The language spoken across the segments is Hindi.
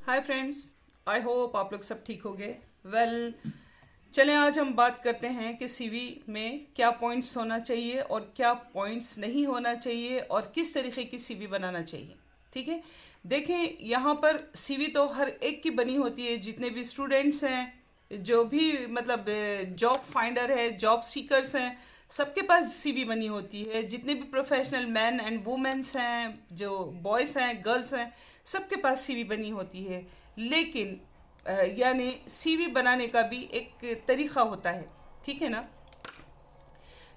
हाय फ्रेंड्स, आई होप आप लोग सब ठीक हो गए। चलें आज हम बात करते हैं कि सीवी में क्या पॉइंट्स होना चाहिए और क्या पॉइंट्स नहीं होना चाहिए और किस तरीके की सीवी बनाना चाहिए। ठीक है, देखें यहाँ पर सीवी तो हर एक की बनी होती है, जितने भी स्टूडेंट्स हैं, जो भी मतलब जॉब फाइंडर है, जॉब सीकर्स हैं, सबके पास सीवी बनी होती है। जितने भी प्रोफेशनल मैन एंड वुमेन्स हैं, जो बॉयज़ हैं, गर्ल्स हैं, सबके पास सीवी बनी होती है। लेकिन यानी सीवी बनाने का भी एक तरीका होता है। ठीक है ना।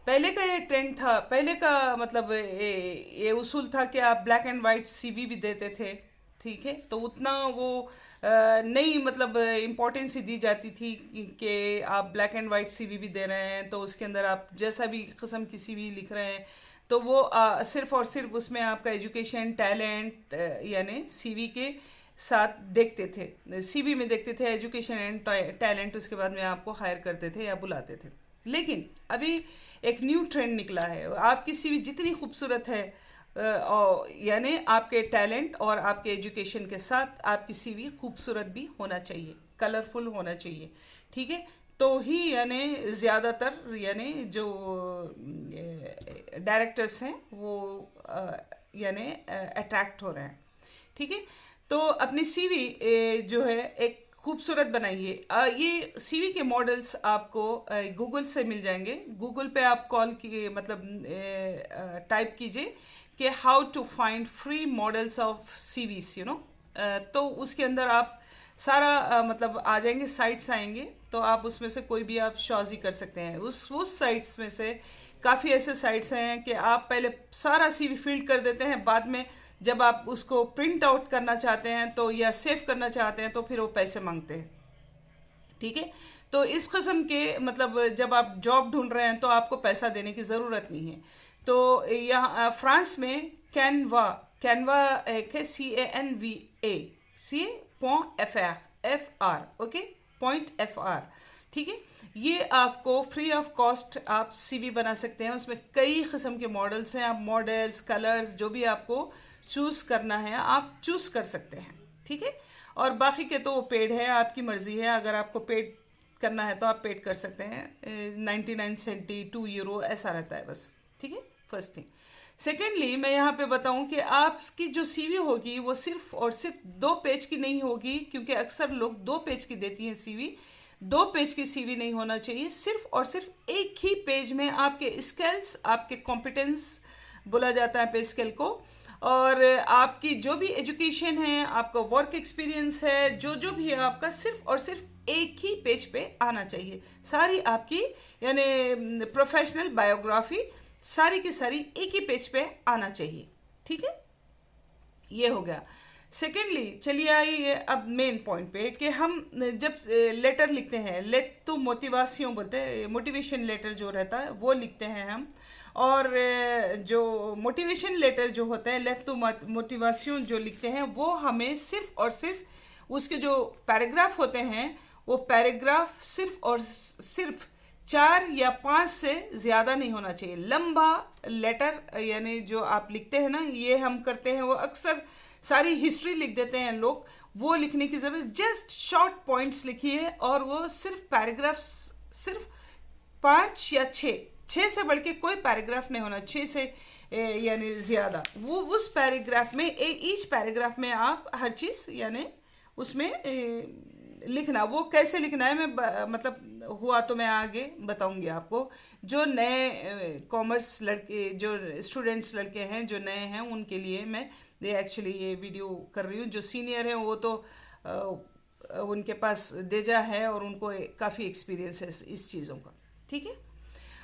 पहले का ये ट्रेंड था, पहले का मतलब ये उसूल था कि आप ब्लैक एंड वाइट सीवी भी देते थे। ठीक है, तो उतना वो नहीं मतलब इम्पोर्टेंस ही दी जाती थी कि आप ब्लैक एंड वाइट सीवी भी दे रहे हैं तो उसके अंदर आप जैसा भी किस्म की सीवी लिख रहे हैं तो वो सिर्फ और सिर्फ उसमें आपका एजुकेशन टैलेंट यानी सीवी के साथ देखते थे। सीवी में देखते थे एजुकेशन एंड टैलेंट, उसके बाद में आपको हायर करते थे या बुलाते थे। लेकिन अभी एक न्यू ट्रेंड निकला है। आपकी सीवी जितनी खूबसूरत है यानी आपके टैलेंट और आपके एजुकेशन के साथ आपकी सीवी खूबसूरत भी होना चाहिए, कलरफुल होना चाहिए। ठीक है, तो ही यानी ज़्यादातर यानी जो डायरेक्टर्स हैं वो यानी अट्रैक्ट हो रहे हैं। ठीक है, तो अपनी सीवी जो है एक खूबसूरत बनाइए। ये सीवी के मॉडल्स आपको गूगल से मिल जाएंगे। गूगल पे आप कॉल की मतलब टाइप कीजिए कि how to find free models of CVs तो उसके अंदर आप सारा मतलब आ जाएंगे, साइट्स आएंगे, तो आप उसमें से कोई भी आप शॉजी कर सकते हैं। उस साइट्स में से काफ़ी ऐसे साइट्स हैं कि आप पहले सारा सीवी फिल्ड कर देते हैं, बाद में जब आप उसको प्रिंट आउट करना चाहते हैं तो या सेव करना चाहते हैं तो फिर वो पैसे मांगते हैं। ठीक है, तो इस किस्म के मतलब जब आप जॉब ढूंढ रहे हैं तो आपको पैसा देने की ज़रूरत नहीं है। तो यहाँ फ्रांस में कैनवा कैनवा एक है, CANVA, ओके, .fr। ठीक है, ये आपको फ्री ऑफ कॉस्ट आप सीवी बना सकते हैं। उसमें कई किस्म के मॉडल्स हैं, आप मॉडल्स कलर्स जो भी आपको चूज़ करना है आप चूज़ कर सकते हैं। ठीक है, और बाकी के तो वो पेड है, आपकी मर्ज़ी है। अगर आपको पेड करना है तो आप पेड कर सकते हैं। 99 सेंटी, €2 ऐसा रहता है बस। ठीक है, फर्स्ट थिंग। सेकेंडली मैं यहाँ पे बताऊँ कि आपकी जो सीवी होगी वो सिर्फ और सिर्फ 2 पेज की नहीं होगी, क्योंकि अक्सर लोग 2 पेज की देती हैं सीवी। 2 पेज की सीवी नहीं होना चाहिए। सिर्फ और सिर्फ एक ही पेज में आपके स्किल्स, आपके कॉम्पिटेंस बोला जाता है पे स्केल को, और आपकी जो भी एजुकेशन है, आपका वर्क एक्सपीरियंस है, जो जो भी है आपका, सिर्फ और सिर्फ एक ही पेज पे आना चाहिए। सारी आपकी यानी प्रोफेशनल बायोग्राफी सारी की सारी एक ही पेज पे आना चाहिए। ठीक है, ये हो गया। सेकेंडली चलिए आइए अब मेन पॉइंट पे कि हम जब लेटर लिखते हैं, लेट तो मोटिवासियों बोलते हैं, मोटिवेशन लेटर जो रहता है वो लिखते हैं हम। और जो मोटिवेशन लेटर जो होता है, लेट तो मोटिवासियों जो लिखते हैं, वो हमें सिर्फ और सिर्फ उसके जो पैराग्राफ होते हैं वो पैराग्राफ सिर्फ और सिर्फ 4 या 5 से ज़्यादा नहीं होना चाहिए। लंबा लेटर यानी जो आप लिखते हैं ना, ये हम करते हैं, वो अक्सर सारी हिस्ट्री लिख देते हैं लोग। वो लिखने की ज़रूरत, जस्ट शॉर्ट पॉइंट्स लिखिए, और वो सिर्फ पैराग्राफ सिर्फ 5 या 6 से बढ़ के कोई पैराग्राफ नहीं होना, 6 से यानी ज़्यादा। वो उस पैराग्राफ में ईच पैराग्राफ में आप हर चीज़ यानी उसमें लिखना। वो कैसे लिखना है मैं मतलब हुआ तो मैं आगे बताऊंगी आपको। जो नए कॉमर्स लड़के, जो स्टूडेंट्स लड़के हैं जो नए हैं, उनके लिए मैं एक्चुअली ये वीडियो कर रही हूँ। जो सीनियर हैं वो तो उनके पास देजा है और उनको काफ़ी एक्सपीरियंस है इस चीज़ों का। ठीक है,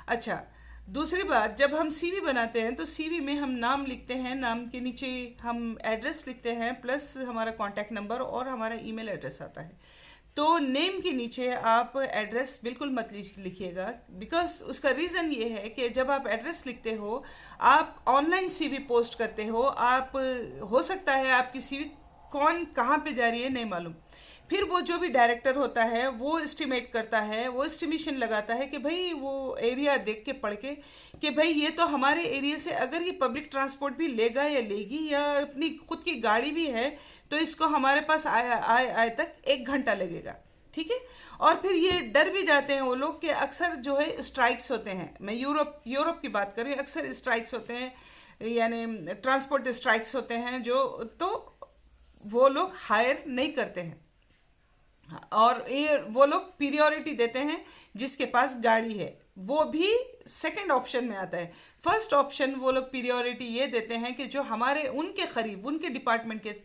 अच्छा, दूसरी बात, जब हम सीवी बनाते हैं तो सीवी में हम नाम लिखते हैं, नाम के नीचे हम एड्रेस लिखते हैं, प्लस हमारा कॉन्टैक्ट नंबर और हमारा ईमेल एड्रेस आता है। तो नेम के नीचे आप एड्रेस बिल्कुल मत लिखिएगा, बिकॉज उसका रीज़न ये है कि जब आप एड्रेस लिखते हो, आप ऑनलाइन सीवी पोस्ट करते हो, आप हो सकता है आपकी सीवी कौन कहाँ पे जा रही है नहीं मालूम। फिर वो जो भी डायरेक्टर होता है वो एस्टिमेट करता है, वो एस्टिमेशन लगाता है कि भाई वो एरिया देख के पढ़ के कि भाई ये तो हमारे एरिया से अगर ये पब्लिक ट्रांसपोर्ट भी लेगा या लेगी या अपनी खुद की गाड़ी भी है तो इसको हमारे पास आए तक 1 घंटा लगेगा। ठीक है। और फिर ये डर भी जाते हैं वो लोग कि अक्सर जो है स्ट्राइक्स होते हैं, मैं यूरोप की बात कर रही हूँ, अक्सर स्ट्राइक्स होते हैं यानी ट्रांसपोर्ट स्ट्राइक्स होते हैं जो, तो वो लोग हायर नहीं करते हैं और ये वो लोग प्रियोरिटी देते हैं जिसके पास गाड़ी है, वो भी सेकंड ऑप्शन में आता है। फर्स्ट ऑप्शन वो लोग प्रियोरिटी ये देते हैं कि जो हमारे उनके करीब, उनके डिपार्टमेंट के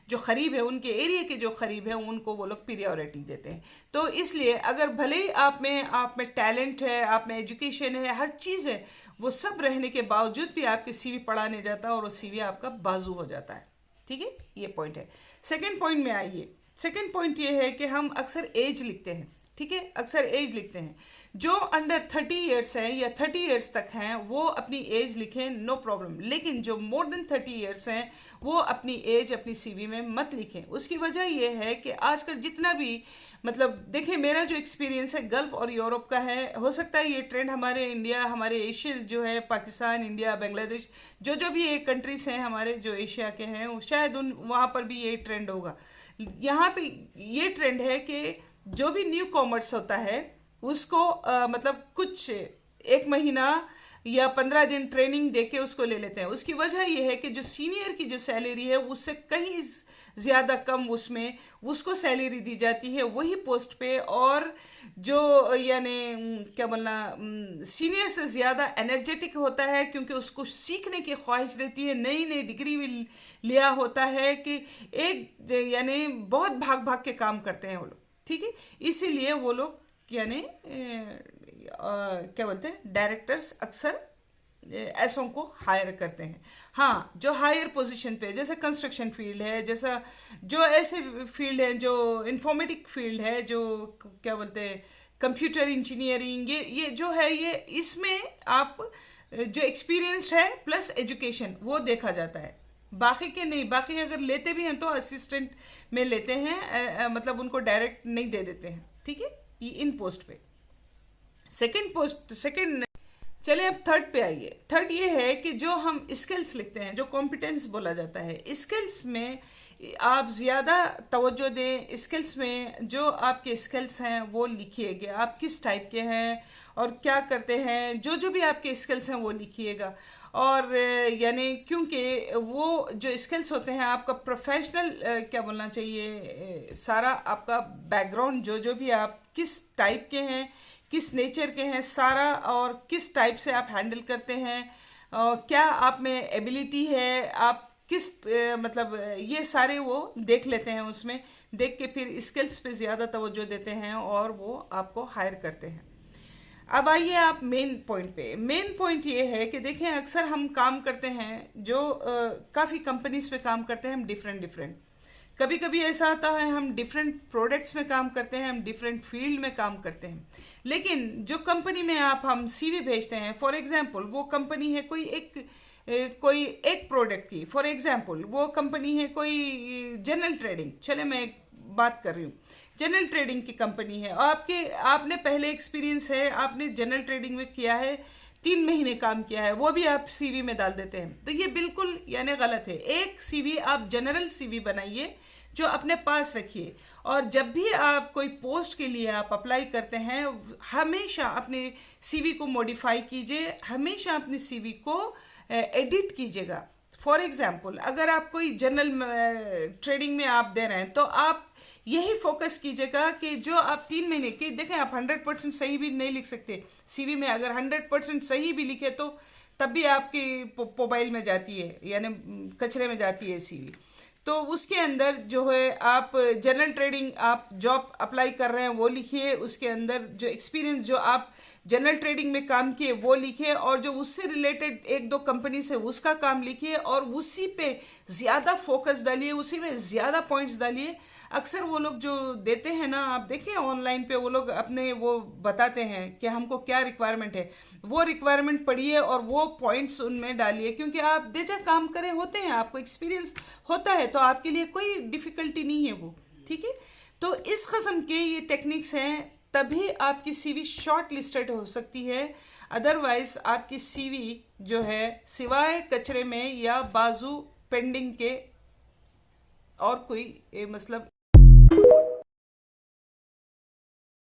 जो करीब है, उनके एरिया के जो करीब है, उनको वो लोग प्रियोरिटी देते हैं। तो इसलिए अगर भले ही आप में टैलेंट है, आप में एजुकेशन है, हर चीज़ है, वो सब रहने के बावजूद भी आपके सीवी पढ़ाने जाता है और वो सीवी आपका बाजू हो जाता है। ठीक है, ये पॉइंट है। सेकेंड पॉइंट में आइए। सेकेंड पॉइंट ये है कि हम अक्सर एज लिखते हैं। ठीक है, अक्सर एज लिखते हैं। जो अंडर 30 ईयर्स हैं या 30 ईयर्स तक हैं वो अपनी एज लिखें, नो प्रॉब्लम, लेकिन जो मोर देन 30 ईयर्स हैं वो अपनी एज अपनी सीवी में मत लिखें। उसकी वजह ये है कि आजकल जितना भी मतलब देखिए, मेरा जो एक्सपीरियंस है गल्फ़ और यूरोप का है, हो सकता है ये ट्रेंड हमारे इंडिया, हमारे एशिया जो है, पाकिस्तान, इंडिया, बांग्लादेश, जो भी ये कंट्रीज हैं हमारे जो एशिया के हैं, शायद वहाँ पर भी ये ट्रेंड होगा। यहाँ पे ये ट्रेंड है कि जो भी न्यू कॉमर्स होता है उसको मतलब कुछ 1 महीना या 15 दिन ट्रेनिंग देके उसको ले लेते हैं। उसकी वजह यह है कि जो सीनियर की जो सैलरी है उससे कहीं ज़्यादा कम उसमें उसको सैलरी दी जाती है वही पोस्ट पे, और जो यानी क्या बोलना, सीनियर से ज़्यादा एनर्जेटिक होता है क्योंकि उसको सीखने की ख्वाहिश रहती है, नई नई डिग्री भी लिया होता है कि एक यानी बहुत भाग भाग के काम करते हैं वो लोग। ठीक है, इसीलिए वो लोग यानी क्या बोलते हैं, डायरेक्टर्स अक्सर ऐसों को हायर करते हैं। हाँ, जो हायर पोजीशन पे, जैसे कंस्ट्रक्शन फील्ड है, जैसा जो ऐसे फील्ड हैं, जो इंफॉर्मेटिक फील्ड है, जो क्या बोलते हैं कंप्यूटर इंजीनियरिंग, ये जो है, ये इसमें आप जो एक्सपीरियंस्ड है प्लस एजुकेशन वो देखा जाता है। बाकी के नहीं, बाकी अगर लेते भी हैं तो असिस्टेंट में लेते हैं, मतलब उनको डायरेक्ट नहीं दे देते हैं। ठीक है, ये इन पोस्ट पे। सेकंड चलिए अब थर्ड पे आइए। थर्ड ये है कि जो हम स्किल्स लिखते हैं, जो कॉम्पिटेंस बोला जाता है, स्किल्स में आप ज़्यादा तवज्जो दें। स्किल्स में जो आपके स्किल्स हैं वो लिखिएगा, आप किस टाइप के हैं और क्या करते हैं, जो भी आपके स्किल्स हैं वो लिखिएगा। और यानी क्योंकि वो जो स्किल्स होते हैं आपका प्रोफेशनल क्या बोलना चाहिए, सारा आपका बैकग्राउंड, जो भी आप किस टाइप के हैं, किस नेचर के हैं सारा, और किस टाइप से आप हैंडल करते हैं, क्या आप में एबिलिटी है, आप किस मतलब ये सारे वो देख लेते हैं। उसमें देख के फिर स्किल्स पे ज़्यादा तवज्जो देते हैं और वो आपको हायर करते हैं। अब आइए आप मेन पॉइंट पे। मेन पॉइंट ये है कि देखें, अक्सर हम काम करते हैं जो काफ़ी कंपनीज में काम करते हैं हम डिफरेंट। कभी कभी ऐसा आता है हम डिफरेंट प्रोडक्ट्स में काम करते हैं, हम डिफरेंट फील्ड में काम करते हैं, लेकिन जो कंपनी में हम सीवी भेजते हैं, फॉर एग्जांपल वो कंपनी है कोई एक प्रोडक्ट की, फॉर एग्जांपल वो कंपनी है कोई जनरल ट्रेडिंग, चले मैं एक बात कर रही हूँ, जनरल ट्रेडिंग की कंपनी है, आपने पहले एक्सपीरियंस है, आपने जनरल ट्रेडिंग में किया है, 3 महीने काम किया है, वो भी आप सीवी में डाल देते हैं, तो ये बिल्कुल यानी गलत है। एक सीवी आप जनरल सीवी बनाइए जो अपने पास रखिए, और जब भी आप कोई पोस्ट के लिए आप अप्लाई करते हैं हमेशा अपने सीवी को मॉडिफाई कीजिए, हमेशा अपने सीवी को एडिट कीजिएगा। फॉर एग्जाम्पल अगर आप कोई जनरल ट्रेडिंग में आप दे रहे हैं तो आप यही फोकस कीजिएगा कि जो आप 3 महीने की, देखें आप 100% सही भी नहीं लिख सकते सीवी में, अगर 100% सही भी लिखे तो तब भी आपकी मोबाइल में जाती है, यानी कचरे में जाती है सीवी। तो उसके अंदर जो है आप जनरल ट्रेडिंग आप जॉब अप्लाई कर रहे हैं वो लिखिए, उसके अंदर जो एक्सपीरियंस जो आप जनरल ट्रेडिंग में काम किए वो लिखिए, और जो उससे रिलेटेड एक दो कंपनी से उसका काम लिखिए और उसी पे ज़्यादा फोकस डालिए, उसी में ज़्यादा पॉइंट्स डालिए। अक्सर वो लोग जो देते हैं ना, आप देखिए ऑनलाइन पे वो लोग अपने वो बताते हैं कि हमको क्या रिक्वायरमेंट है, वो रिक्वायरमेंट पढ़िए और वो पॉइंट्स उनमें डालिए, क्योंकि आप बेजा काम करे होते हैं, आपको एक्सपीरियंस होता है, तो आपके लिए कोई डिफ़िकल्टी नहीं है वो। ठीक है, तो इस किस्म के ये टेक्निक्स हैं, तभी आपकी सीवी शॉर्ट लिस्टेड हो सकती है। अदरवाइज आपकी सीवी जो है सिवाय कचरे में या बाजू पेंडिंग के और कोई मतलब